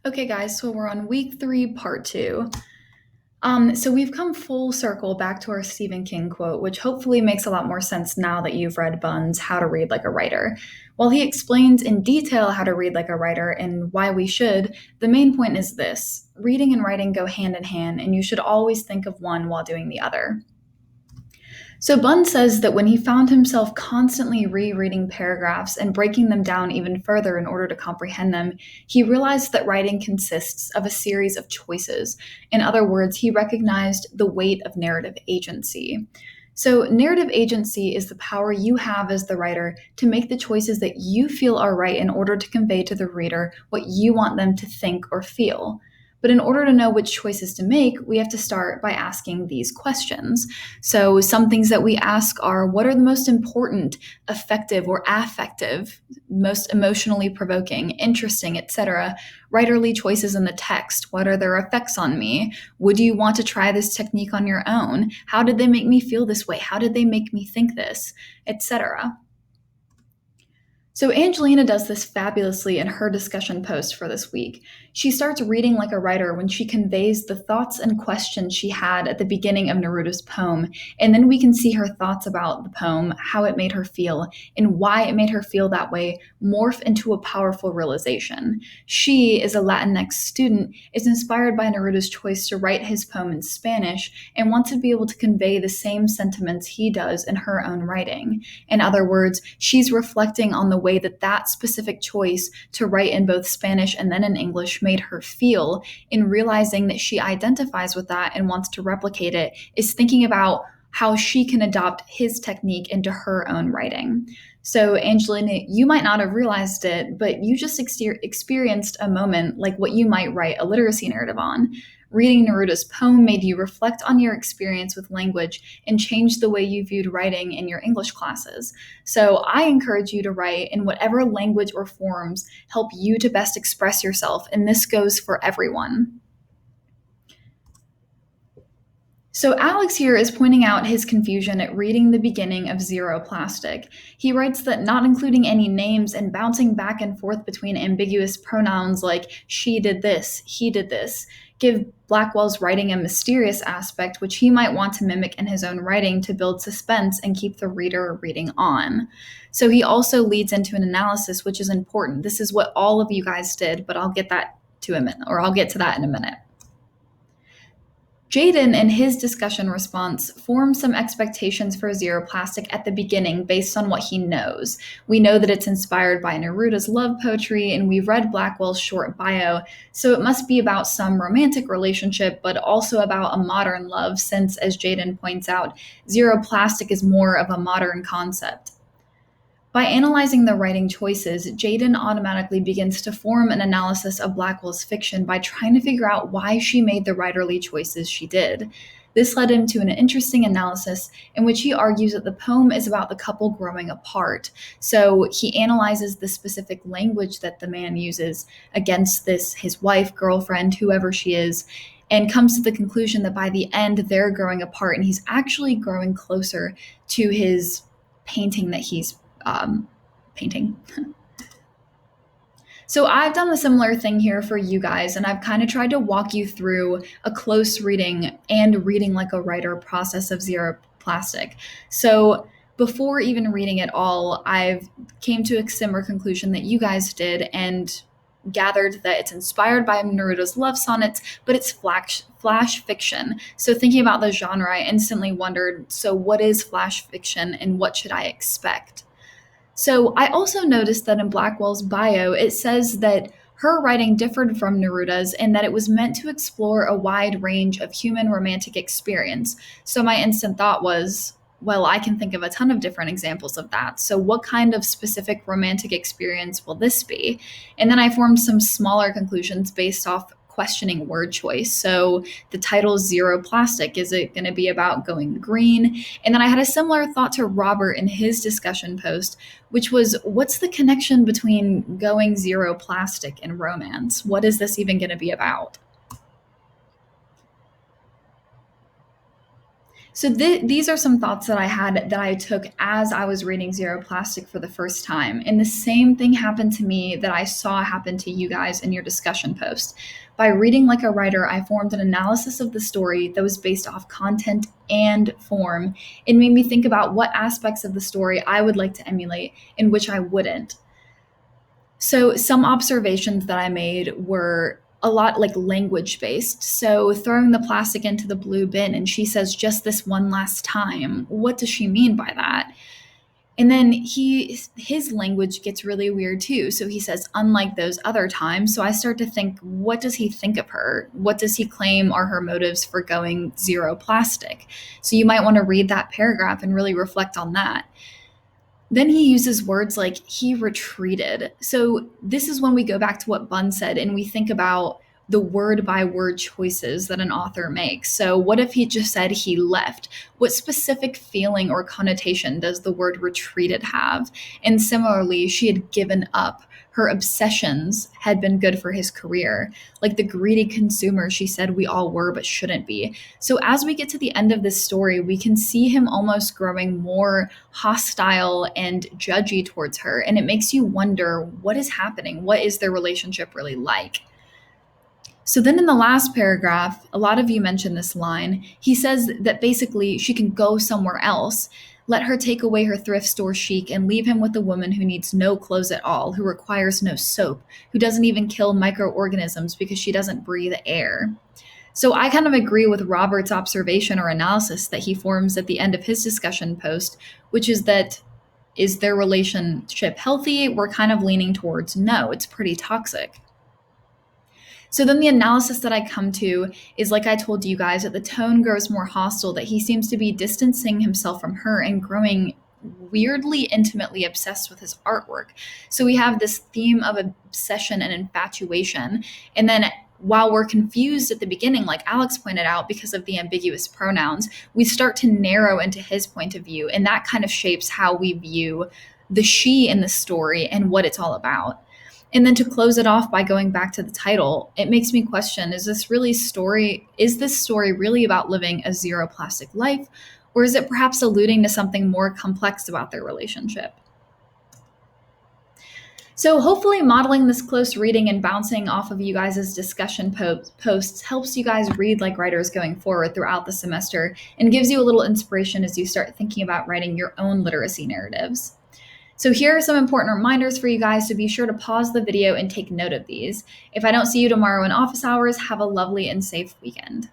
Okay, guys, so we're on week 3, part 2. So we've come full circle back to our Stephen King quote, which hopefully makes a lot more sense now that you've read Bunn's How to Read Like a Writer. While he explains in detail how to read like a writer and why we should, the main point is this: reading and writing go hand in hand, and you should always think of one while doing the other. So Bunn says that when he found himself constantly rereading paragraphs and breaking them down even further in order to comprehend them, he realized that writing consists of a series of choices. In other words, he recognized the weight of narrative agency. So, narrative agency is the power you have as the writer to make the choices that you feel are right in order to convey to the reader what you want them to think or feel. But in order to know which choices to make, we have to start by asking these questions. So, some things that we ask are: what are the most important, effective, or affective, most emotionally provoking, interesting, etc., writerly choices in the text? What are their effects on me? Would you want to try this technique on your own? How did they make me feel this way? How did they make me think this? Etc. So Angelina does this fabulously in her discussion post for this week. She starts reading like a writer when she conveys the thoughts and questions she had at the beginning of Neruda's poem, and then we can see her thoughts about the poem, how it made her feel, and why it made her feel that way morph into a powerful realization. She, as a Latinx student, is inspired by Neruda's choice to write his poem in Spanish and wants to be able to convey the same sentiments he does in her own writing. In other words, she's reflecting on the way that that specific choice to write in both Spanish and then in English made her feel, in realizing that she identifies with that and wants to replicate it, is thinking about how she can adopt his technique into her own writing. So, Angelina, you might not have realized it, but you just experienced a moment like what you might write a literacy narrative on. Reading Neruda's poem made you reflect on your experience with language and change the way you viewed writing in your English classes. So I encourage you to write in whatever language or forms help you to best express yourself, and this goes for everyone. So Alex here is pointing out his confusion at reading the beginning of Zero Plastic. He writes that not including any names and bouncing back and forth between ambiguous pronouns like she did this, he did this, give Blackwell's writing a mysterious aspect which he might want to mimic in his own writing to build suspense and keep the reader reading on. So he also leads into an analysis which is important. This is what all of you guys did, but I'll get to that in a minute. Jaden, in his discussion response, forms some expectations for Zero Plastic at the beginning based on what he knows. We know that it's inspired by Neruda's love poetry, and we've read Blackwell's short bio, so it must be about some romantic relationship, but also about a modern love, since, as Jaden points out, Zero Plastic is more of a modern concept. By analyzing the writing choices, Jaden automatically begins to form an analysis of Blackwell's fiction by trying to figure out why she made the writerly choices she did. This led him to an interesting analysis in which he argues that the poem is about the couple growing apart. So he analyzes the specific language that the man uses against his wife, girlfriend, whoever she is, and comes to the conclusion that by the end they're growing apart and he's actually growing closer to his painting that he's painting. So I've done a similar thing here for you guys, and I've kind of tried to walk you through a close reading and reading like a writer process of Zero Plastic. So before even reading it all, I've came to a similar conclusion that you guys did and gathered that it's inspired by Neruda's love sonnets, but it's flash fiction. So thinking about the genre, I instantly wondered, so what is flash fiction and what should I expect? So I also noticed that in Blackwell's bio, it says that her writing differed from Neruda's in that it was meant to explore a wide range of human romantic experience. So my instant thought was, well, I can think of a ton of different examples of that. So what kind of specific romantic experience will this be? And then I formed some smaller conclusions based off questioning word choice. So the title Zero Plastic, is it going to be about going green? And then I had a similar thought to Robert in his discussion post, which was, what's the connection between going zero plastic and romance? What is this even going to be about? So these are some thoughts that I had that I took as I was reading Zero Plastic for the first time. And the same thing happened to me that I saw happen to you guys in your discussion post. By reading like a writer, I formed an analysis of the story that was based off content and form. It made me think about what aspects of the story I would like to emulate and which I wouldn't. So, some observations that I made were a lot like language based. So, throwing the plastic into the blue bin and she says, just this one last time. What does she mean by that? And then his language gets really weird too. So he says, unlike those other times. So I start to think, what does he think of her? What does he claim are her motives for going zero plastic? So you might want to read that paragraph and really reflect on that. Then he uses words like he retreated. So this is when we go back to what Bunn said and we think about the word by word choices that an author makes. So what if he just said he left? What specific feeling or connotation does the word retreated have? And similarly, she had given up. Her obsessions had been good for his career, like the greedy consumer she said we all were but shouldn't be. So as we get to the end of this story, we can see him almost growing more hostile and judgy towards her. And it makes you wonder, what is happening? What is their relationship really like? So then in the last paragraph, a lot of you mentioned this line. He says that basically she can go somewhere else. Let her take away her thrift store chic and leave him with a woman who needs no clothes at all, who requires no soap, who doesn't even kill microorganisms because she doesn't breathe air. So I kind of agree with Robert's observation or analysis that he forms at the end of his discussion post, which is that is their relationship healthy? We're kind of leaning towards no, it's pretty toxic. So then the analysis that I come to is like I told you guys that the tone grows more hostile, that he seems to be distancing himself from her and growing weirdly intimately obsessed with his artwork. So we have this theme of obsession and infatuation. And then while we're confused at the beginning, like Alex pointed out, because of the ambiguous pronouns, we start to narrow into his point of view. And that kind of shapes how we view the she in the story and what it's all about. And then to close it off by going back to the title, it makes me question, is this story really about living a zero plastic life? Or is it perhaps alluding to something more complex about their relationship? So hopefully modeling this close reading and bouncing off of you guys' discussion posts helps you guys read like writers going forward throughout the semester and gives you a little inspiration as you start thinking about writing your own literacy narratives. So here are some important reminders for you guys to be sure to pause the video and take note of these. If I don't see you tomorrow in office hours, have a lovely and safe weekend.